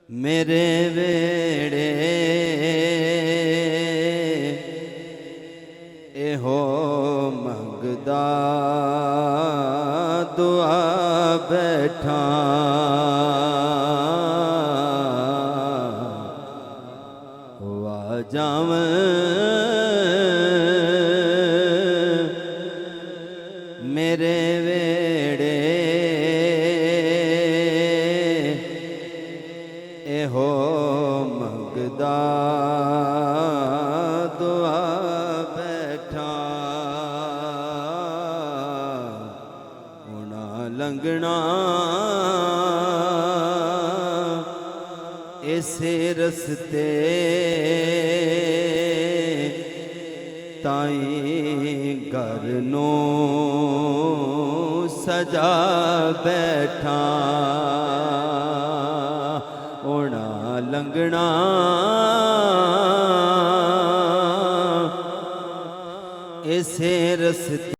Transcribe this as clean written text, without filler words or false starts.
मेरे वेड़े एहो मंगदा दुआ बैठा हुआ जावे मेरे वेड़े एहो मंगदा दुआ बैठा होना लंघना ऐसे रस्ते ताई घर नू सजा बैठा होना लंघना ऐसे रस्ते